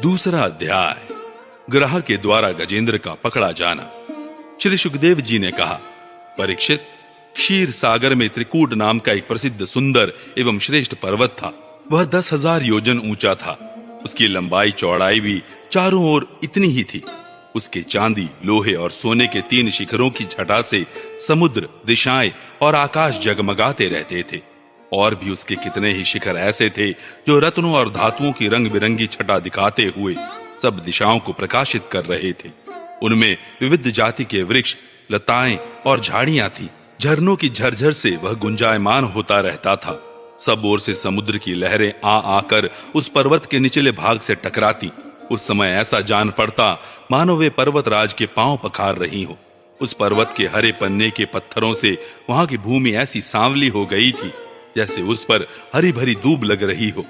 दूसरा अध्याय, ग्रह के द्वारा गजेंद्र का पकड़ा जाना। श्री सुखदेव जी ने कहा, परीक्षित, क्षीर सागर में त्रिकूट नाम का एक प्रसिद्ध सुंदर एवं श्रेष्ठ पर्वत था। वह 10,000 योजन ऊंचा था। उसकी लंबाई चौड़ाई भी चारों ओर इतनी ही थी। उसके चांदी, लोहे और सोने के 3 शिखरों की छटा से समुद्र, दिशाएं और आकाश जगमगाते रहते थे। और भी उसके कितने ही शिखर ऐसे थे जो रत्नों और धातुओं की रंग बिरंगी छटा दिखाते हुए सब दिशाओं को प्रकाशित कर रहे थे। उनमें विविध जाति के वृक्ष, लताएं और झाड़ियां थी। झरनों की झरझर से वह गुंजायमान होता रहता था। सब ओर से समुद्र की लहरें आ आकर उस पर्वत के निचले भाग से टकराती। उस समय ऐसा जान पड़ता मानो वे पर्वत राज के पांव पखार रही हो। उस पर्वत के हरे पन्ने के पत्थरों से वहां की भूमि ऐसी सांवली हो गई थी जैसे उस पर हरी भरी दूब लग रही हो।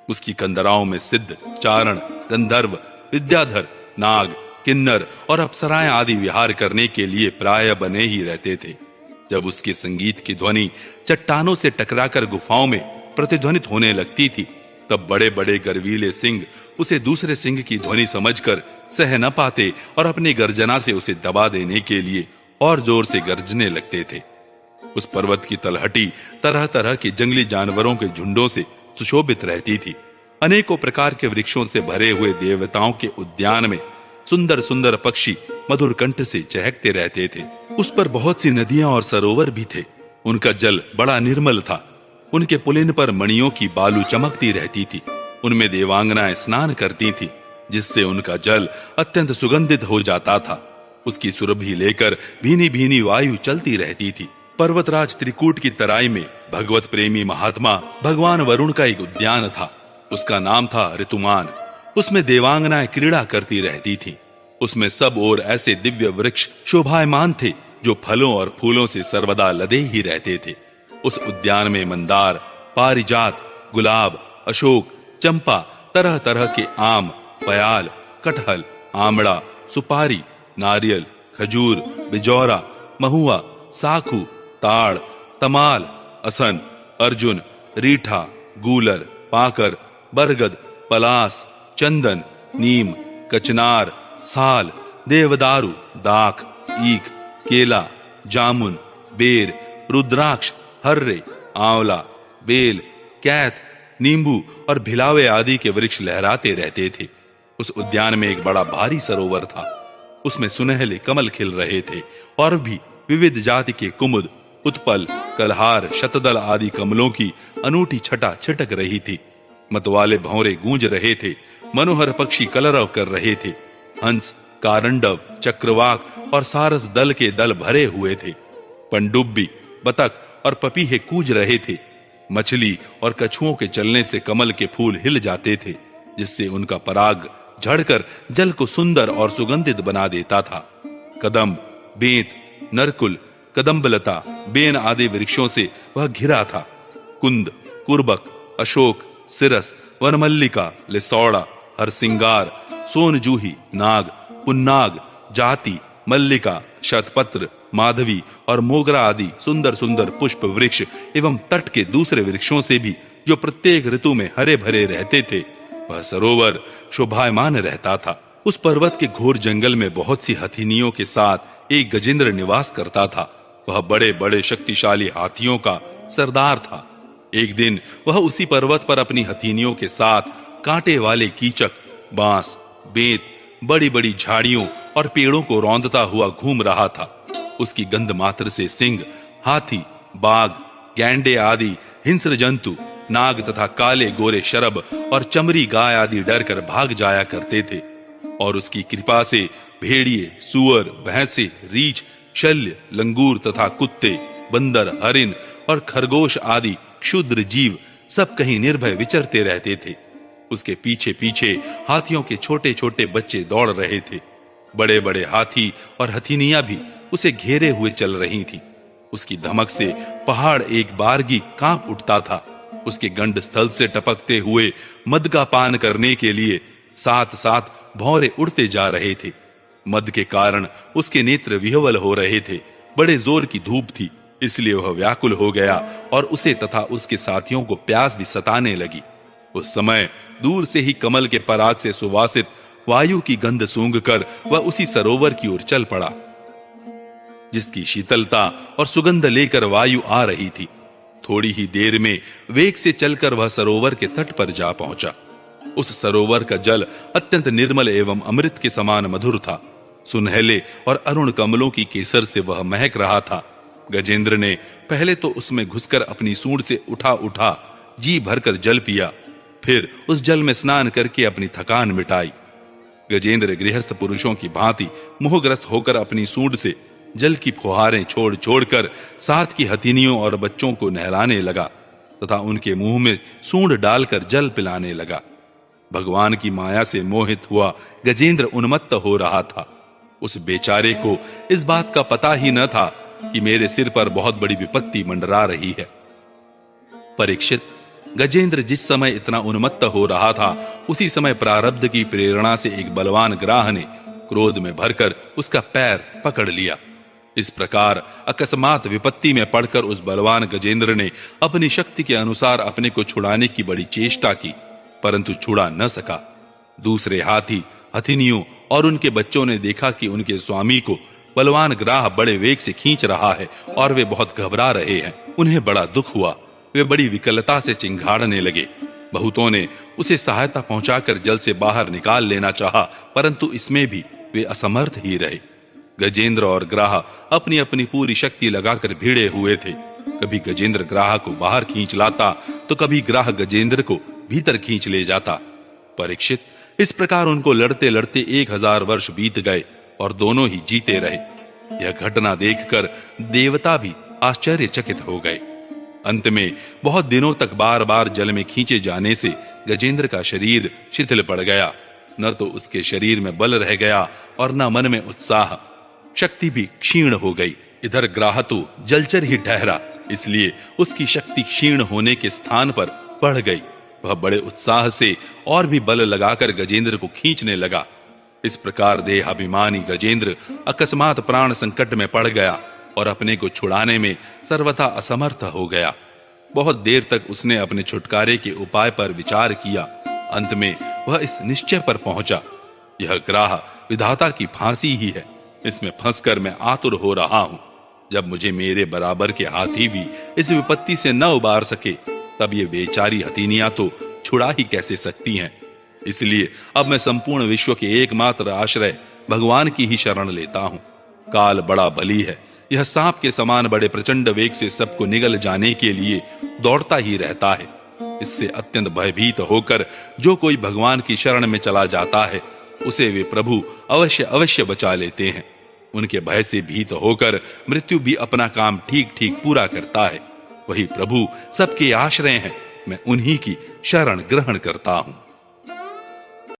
उसकी कंदराओं में सिद्ध, चारण, गंधर्व, विद्याधर, नाग, किन्नर और अप्सराएं आदि विहार करने के लिए प्राय बने ही रहते थे। जब उसके संगीत की ध्वनि चट्टानों से टकराकर गुफाओं में प्रतिध्वनित होने लगती थी, तब बड़े बड़े गर्वीले सिंह उसे दूसरे सिंह की ध्वनि समझकर सह न पाते और अपनी गर्जना से उसे दबा देने के लिए और जोर से गर्जने लगते थे। उस पर्वत की तलहटी तरह तरह के जंगली जानवरों के झुंडों से सुशोभित रहती थी। अनेकों प्रकार के वृक्षों से भरे हुए देवताओं के उद्यान में सुंदर सुंदर पक्षी मधुर कंठ से चहकते रहते थे। उस पर बहुत सी नदियां और सरोवर भी थे। उनका जल बड़ा निर्मल था। उनके पुलिन पर मणियों की बालू चमकती रहती थी। उनमें देवांगनाएं स्नान करती थी, जिससे उनका जल अत्यंत सुगंधित हो जाता था। उसकी सुरभि लेकर भीनी भीनी वायु चलती रहती थी। पर्वतराज त्रिकूट की तराई में भगवत प्रेमी महात्मा भगवान वरुण का एक उद्यान था। उसका नाम था ऋतुमान। उसमें देवांगनाएं क्रीड़ा करती रहती थी। उसमें सब ओर ऐसे दिव्य वृक्ष शोभायमान थे जो फलों और फूलों से सर्वदा लदे ही रहते थे। उस उद्यान में मंदार, पारिजात, गुलाब, अशोक, चंपा, तरह तरह के आम, पयाल, कटहल, आमड़ा, सुपारी, नारियल, खजूर, बिजौरा, महुआ, साखू, ताड़, तमाल, असन, अर्जुन, रीठा, गूलर, पाकर, बरगद, पलास, चंदन, नीम, कचनार, साल, देवदारू, दाख, ईख, केला, जामुन, बेर, रुद्राक्ष, हर्रे, आंवला, बेल, कैथ, नींबू और भिलावे आदि के वृक्ष लहराते रहते थे। उस उद्यान में एक बड़ा भारी सरोवर था। उसमें सुनहले कमल खिल रहे थे और भी विविध जाति के कुमुद, उत्पल, कलहार, शतदल आदि कमलों की अनूठी छटा छिटक रही थी। मतवाले भौरे गूंज रहे थे। मनोहर पक्षी कलरव कर रहे थे। हंस, कारंडव, चक्रवाक और सारस दल के दल भरे हुए थे। पनडुब्बी, बतख और पपीहे कूज रहे थे। मछली और कछुओं के चलने से कमल के फूल हिल जाते थे, जिससे उनका पराग झड़कर जल को सुंदर और सुगंधित बना देता था। कदम्ब, बेंत, नरकुल, कदम्बलता, बेन आदि वृक्षों से वह घिरा था। कुंद, कुर्बक, अशोक, सिरस, वनमल्लिका, लिसौड़ा, हरसिंगार, सोनजूही, नाग, पुन्नाग, जाति, मल्लिका, शतपत्र, माधवी और मोगरा आदि सुंदर सुंदर पुष्प वृक्ष एवं तट के दूसरे वृक्षों से भी जो प्रत्येक ऋतु में हरे भरे रहते थे, वह सरोवर शोभायमान रहता था। उस पर्वत के घोर जंगल में बहुत सी हथिनियों के साथ एक गजेंद्र निवास करता था। वह बड़े बड़े शक्तिशाली हाथियों का सरदार था। एक दिन वह उसी पर्वत पर अपनी हथिनियों के साथ कांटे वाले कीचक, बांस, बेंत, बड़ी बड़ी झाड़ियों और पेड़ों को रौंदता हुआ घूम रहा था। उसकी गंध मात्र से सिंह, हाथी, बाघ, गैंडे आदि हिंस्र जंतु, नाग तथा काले गोरे शरब और चमरी गाय आदि डरकर भाग जाया करते थे। और उसकी कृपा से भेड़िए, सुअर, भैंसे, रीछ, शल्य, लंगूर तथा कुत्ते, बंदर, हरिन और खरगोश आदि क्षुद्र जीव सब कहीं निर्भय विचरते रहते थे। उसके पीछे पीछे हाथियों के छोटे छोटे बच्चे दौड़ रहे थे। बड़े बड़े हाथी और हथिनियां भी उसे घेरे हुए चल रही थी। उसकी धमक से पहाड़ एक बारगी कांप उठता था। उसके गंड स्थल से टपकते हुए मद का पान करने के लिए साथ साथ भौरे उड़ते जा रहे थे। मद के कारण उसके नेत्र विह्वल हो रहे थे। बड़े जोर की धूप थी, इसलिए वह व्याकुल हो गया और उसे तथा उसके साथियों को प्यास भी सताने लगी। उस समय दूर से ही कमल के पराग से सुवासित वायु की गंध सूंघकर वह उसी सरोवर की ओर चल पड़ा, जिसकी शीतलता और सुगंध लेकर वायु आ रही थी। थोड़ी ही देर में वेग से चलकर वह सरोवर के तट पर जा पहुंचा। उस सरोवर का जल अत्यंत निर्मल एवं अमृत के समान मधुर था। सुनहले और अरुण कमलों की केसर से वह महक रहा था। गजेंद्र ने पहले तो उसमें घुसकर अपनी सूंड से उठा जी भरकर जल पिया, फिर उस जल में स्नान करके अपनी थकान मिटाई। गजेंद्र गृहस्थ पुरुषों की भांति मोहग्रस्त होकर अपनी सूंड से जल की फुहारें छोड़ छोड़कर साथ की हथिनियों और बच्चों को नहलाने लगा तथा उनके मुंह में सूंड डालकर जल पिलाने लगा। भगवान की माया से मोहित हुआ गजेंद्र उन्मत्त हो रहा था। उस बेचारे को इस बात का पता ही न था कि मेरे सिर पर बहुत बड़ी विपत्ति मंडरा रही है। परीक्षित, गजेंद्र जिस समय इतना उन्मत्त हो रहा था, उसी समय प्रारब्ध की प्रेरणा से एक बलवान ग्राह ने क्रोध में भरकर उसका पैर पकड़ लिया। इस प्रकार अकस्मात विपत्ति में पड़कर उस बलवान गजेंद्र ने अपनी शक्ति के अनुसार अपने को छुड़ाने की बड़ी चेष्टा की, परंतु छुड़ा न सका। दूसरे हाथी, हथिनियों और उनके बच्चों ने देखा कि उनके स्वामी को बलवान ग्राह बड़े वेग से खींच रहा है और वे बहुत घबरा रहे हैं। उन्हें बड़ा दुख हुआ। वे बड़ी विकलता से चिंघाड़ने लगे। बहुतों ने उसे सहायता पहुंचाकर जल से बाहर निकाल लेना चाहा, परंतु इसमें भी वे असमर्थ ही रहे। गजेंद्र और ग्राह अपनी अपनी पूरी शक्ति लगाकर भिड़े हुए थे। कभी गजेंद्र ग्राह को बाहर खींच लाता तो कभी ग्राह गजेंद्र को भीतर खींच ले जाता। परीक्षित, इस प्रकार उनको लड़ते लड़ते 1000 वर्ष बीत गए और दोनों ही जीते रहे। यह घटना देखकर देवता भी आश्चर्यचकित हो गए। अंत में बहुत दिनों तक बार बार जल में खींचे जाने से गजेंद्र का शरीर शिथिल पड़ गया। न तो उसके शरीर में बल रह गया और न मन में उत्साह। शक्ति भी क्षीण हो गई। इधर ग्राह तो जलचर ही ठहरा, इसलिए उसकी शक्ति क्षीण होने के स्थान पर बढ़ गई। वह बड़े उत्साह से और भी बल लगाकर गजेंद्र को खींचने लगा। इस प्रकार देहाभिमानी गजेंद्र अकस्मात प्राण संकट में पड़ गया और अपने को छुड़ाने में सर्वथा असमर्थ हो गया। बहुत देर तक उसने अपने छुटकारे के उपाय पर विचार किया। अंत में वह इस निश्चय पर पहुंचा, यह ग्राह विधाता की फांसी ही है। इसमें फंसकर मैं आतुर हो रहा हूं। जब मुझे मेरे बराबर के हाथी भी इस विपत्ति से न उबार सके, तब ये बेचारी हथीनियां तो छुड़ा ही कैसे सकती हैं। इसलिए अब मैं संपूर्ण विश्व के एकमात्र आश्रय भगवान की ही शरण लेता हूं। काल बड़ा बली है। यह सांप के समान बड़े प्रचंड वेग से सबको निगल जाने के लिए दौड़ता ही रहता है। इससे अत्यंत भयभीत होकर जो कोई भगवान की शरण में चला जाता है, उसे वे प्रभु अवश्य अवश्य बचा लेते हैं। उनके भय से भीत होकर मृत्यु भी अपना काम ठीक ठीक पूरा करता है। वही प्रभु सबके आश्रय हैं। मैं उन्हीं की शरण ग्रहण करता हूं।